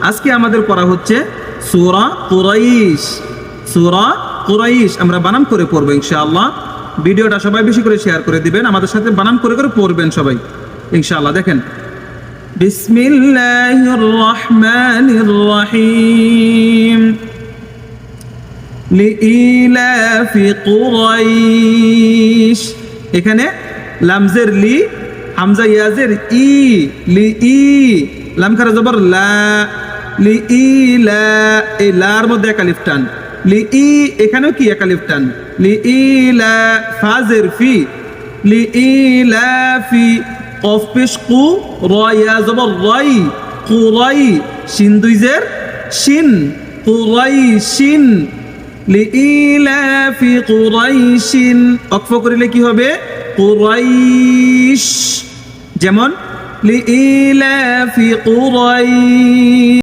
আজকে আমাদের পড়া হচ্ছে সূরা কুরাইশ। সূরা কুরাইশ আমরা বানান করে পড়বো ইনশাআল্লাহ। ভিডিওটা সবাই বেশি করে শেয়ার করে দিবেন, আমাদের সাথে বানান করে করে পড়বেন সবাই ইনশাআল্লাহ। দেখেন, বিসমিল্লাহির রহমানির রহিম। লিইলাফি কুরাইশ, এখানে লামজের লি, হামজা ইয়াজের ই, লি ই, লাম খারা জবর লা, লি ই লা, এই লার মধ্যে এক আলিফ টান, লি ই এখানেও কি এক আলিফ টান, লি ই লা, ফাজের ফি, লি ই লা ফি, কফ পেশ কু, র ইয়া জবর রাই, কুরাই, শিন দুই জের শিন, কুরাইশিন, লিইলাফি কুরাইশিন, ওয়াকফ করিলে কি হবে কুরাইশ, যেমন লিইলাফি কুরাইশ।